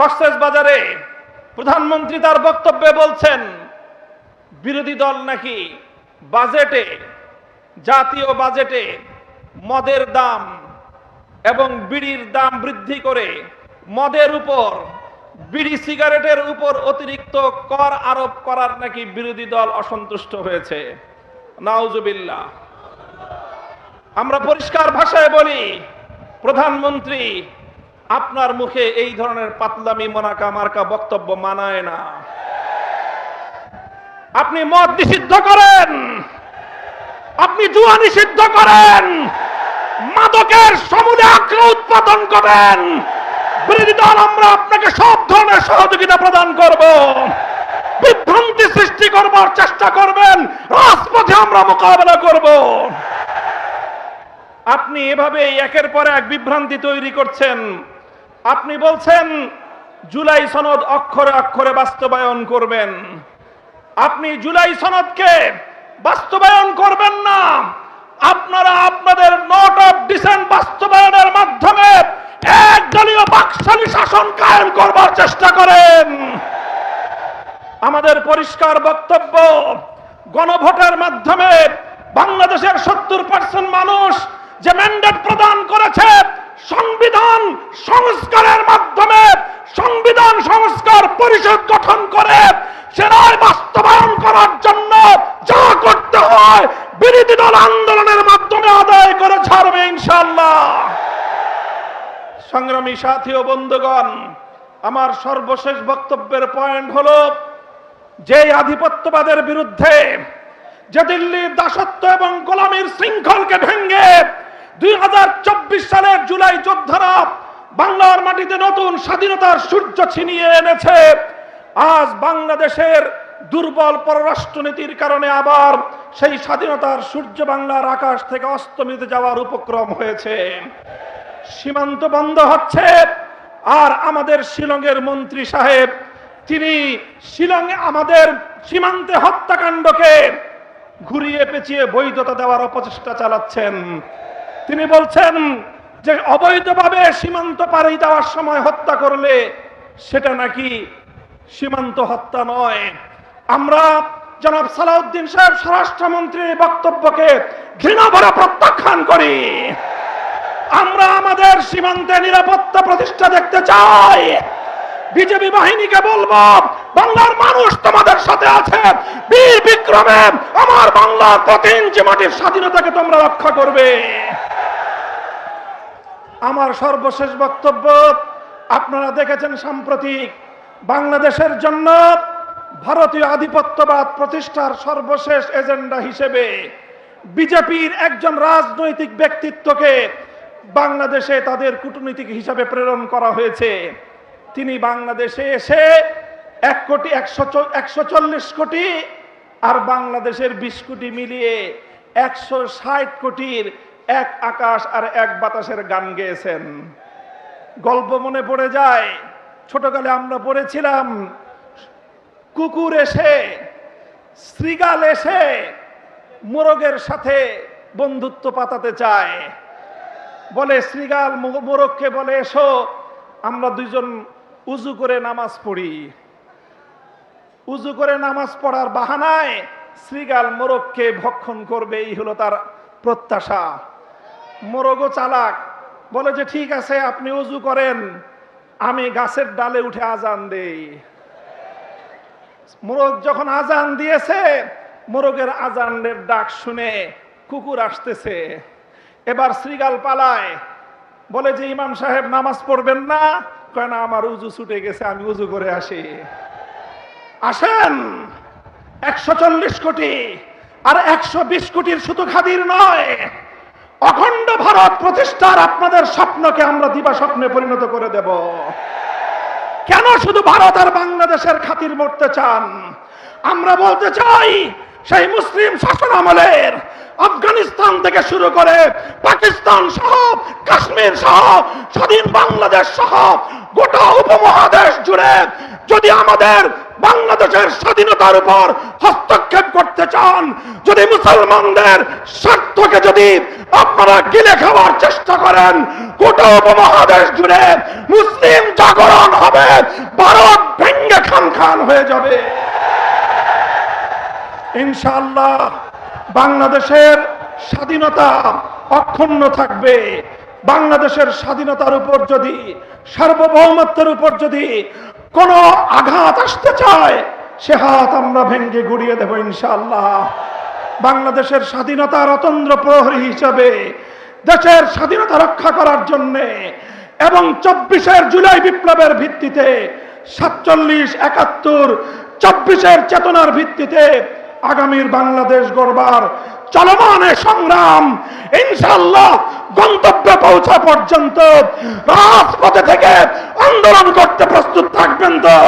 কক্সবাজারে প্রধানমন্ত্রী তার বক্তব্যে বলছেন বিরোধী দল নাকি বাজেটে, জাতীয় বাজেটে মদের দাম এবং বিড়ির দাম বৃদ্ধি করে মদের উপর, বিড়ি সিগারেটের উপর অতিরিক্ত কর আরোপ করার নাকি বিরোধী দল অসন্তুষ্ট হয়েছে। নাউজুবিল্লাহ। আমরা পরিষ্কার ভাষায় বলি, প্রধানমন্ত্রী আপনার মুখে এই ধরনের পাতলামি মোনাকা মার্কা বক্তব্য মানায় না। আপনি মদ নিষিদ্ধ করেন, আপনি জুয়া নিষিদ্ধ করেন, মাদকের সমূলে আগ্রহ উৎপাদন করেন, বিরোধী দল আমরা আপনাকে সব ধরনের সহযোগিতা প্রদান করব। বিভ্রান্তি সৃষ্টি করবার চেষ্টা করবেন, রাজপথে আমরা মোকাবেলা করব। আপনি এভাবে একের পর এক বিভ্রান্তি তৈরি করছেন। আপনি বলছেন জুলাই সনদ অক্ষরে অক্ষরে বাস্তবায়ন করবেন। আপনি জুলাই সনদকে বাস্তবায়ন করবেন না, আপনারা আপনাদের নোট অফ ডিসেন্ট বাস্তবায়নের মাধ্যমে একদলীয় বাকশালী শাসন কায়েম করবার চেষ্টা করেন। আমাদের পরিষ্কার বক্তব্য, গণভোটের মাধ্যমে বাংলাদেশের 70% মানুষ যে ম্যান্ডেট প্রদান করেছে, সংবিধান সংস্কারের মাধ্যমে সংবিধান সংস্কার পরিষদ গঠন করে সে রায় বাস্তবায়ন করার জন্য যা করতে হয় বিরোধী দল আন্দোলনের মাধ্যমে আদায় করে ছাড়বে ইনশাআল্লাহ। সংগ্রামী সাথী ও বন্ধুগণ, আমার সর্বশেষ বক্তব্যের পয়েন্ট হলো, যে আধিপত্যবাদের বিরুদ্ধে, যে দিল্লির দাসত্ব এবং গোলামীর শৃঙ্খলকে ভেঙে 2024 সালের জুলাই যোদ্ধারা বাংলার মাটিতে নতুন স্বাধীনতার সূর্য ছিনিয়ে এনেছে, আজ বাংলাদেশের দুর্বল পররাষ্ট্রনীতির কারণে আবার সেই স্বাধীনতার সূর্য বাংলার আকাশ থেকে অস্তমিত যাওয়ার উপক্রম হয়েছে। সীমান্ত বন্ধ হচ্ছে, আর আমাদের শিলংয়ের মন্ত্রী সাহেব তিনি শিলংয়ে আমাদের সীমান্তে হত্যাকাণ্ডকে ঘুরিয়ে পেঁচিয়ে বৈধতা দেওয়ার অপচেষ্টা চালাচ্ছেন। তিনি বলছেন যে অবৈধভাবে সীমান্ত পাড়ি দেওয়ার সময় হত্যা করলে সেটা নাকি সীমান্ত হত্যা নয়। আমরা জনাব সালাউদ্দিন সাহেব স্বরাষ্ট্রমন্ত্রীর বক্তব্যকে ঘৃণা ভরে প্রত্যাখ্যান করি। আমরা আমাদের সীমান্তে নিরাপত্তা প্রতিষ্ঠা দেখতে চাই। বিজেপি বাহিনীকে বলবো, বাংলার মানুষ তোমাদের সাথে আছে, বীর বিক্রমে আমার বাংলার প্রতি ইঞ্চি মাটির স্বাধীনতাকে তোমরা রক্ষা করবে। আমার সর্বশেষ বক্তব্য, আপনারা দেখেছেন সাম্প্রতিক বাংলাদেশের জন্য ভারতীয় আধিপত্যবাদ প্রতিষ্ঠার সর্বশেষ এজেন্ডা হিসেবে বিজেপির একজন রাজনৈতিক ব্যক্তিত্বকে বাংলাদেশে তাদের কূটনীতিক হিসাবে প্রেরণ করা হয়েছে। তিনি বাংলাদেশে এসে 140 কোটি আর বাংলাদেশের 20 কোটি মিলিয়ে 160 কোটির এক আকাশ আর এক বাতাসের গান গেয়েছেন। গল্প মনে পড়ে যায়, ছোটকালে আমরা পড়েছিলাম, কুকুর এসে, শৃগাল এসে মোরগের সাথে বন্ধুত্ব পাতাতে চায়। বলে শৃগাল মোরগকে বলে, এসো আমরা দুইজন উজু করে নামাজ পড়ি। উজু করে নামাজ পড়ার বাহানায় শৃগাল মোরগকে ভক্ষণ করবে, এই হলো তার প্রত্যাশা। মোরগও চালাক, বলে যে ঠিক আছে আপনি উজু করেন, আমি গাছের ডালে উঠে আজান দেই। মোরগ যখন আজান দিয়েছে, মোরগের আজানের ডাক শুনে কুকুর আসতেছে। এবার শৃগাল পালায়, বলে যে ইমাম সাহেব নামাজ পড়বেন না? কয় না, আমার উজু ছুটে গেছে, আমি উজু করে আসি। আসেন, 140 কোটি আর 120 কোটির শুধু খাদির নয়, অখণ্ড ভারত প্রতিষ্ঠার আপনাদের স্বপ্নকে আমরা দিবা স্বপ্নে পরিণত করে দেব। কেন শুধু ভারত আর বাংলাদেশের খাতির মরতে চান? আমরা বলতে চাই, সেই মুসলিম শাসন আমলের আফগানিস্তান থেকে শুরু করে পাকিস্তান সহ, কাশ্মীর সহ, স্বাধীন বাংলাদেশ সহ গোটা উপমহাদেশ জুড়ে যদি আমাদের বাংলাদেশের স্বাধীনতার উপর হস্তক্ষেপ করতে চান, যদি মুসলমানদের স্বার্থকে যদি আপনারা গিলে খাওয়ার চেষ্টা করেন, গোটা উপমহাদেশ জুড়ে মুসলিম জাগরণ হবে, ভারত ভেঙ্গে খান খান হয়ে যাবে ইনশাআল্লাহ। বাংলাদেশের স্বাধীনতা অক্ষুণ্ণ থাকবে। বাংলাদেশের স্বাধীনতার উপর যদি, সার্বভৌমত্বের উপর যদি কোনো আঘাত আসতে চায়, সে হাত আমরা ভেঙ্গে গুড়িয়ে দেব ইনশাআল্লাহ। বাংলাদেশের স্বাধীনতার অতন্দ্র প্রহরী হিসাবে দেশের স্বাধীনতা রক্ষা করার জন্য এবং 24 জুলাই বিপ্লবের ভিত্তিতে 47, 71, 24 চেতনার ভিত্তিতে আগামীর বাংলাদেশ গড়বার চলমান সংগ্রাম ইনশাআল্লাহ গন্তব্যে পৌঁছা পর্যন্ত রাজপথে থেকে আন্দোলন করতে প্রস্তুত থাকবেন তো?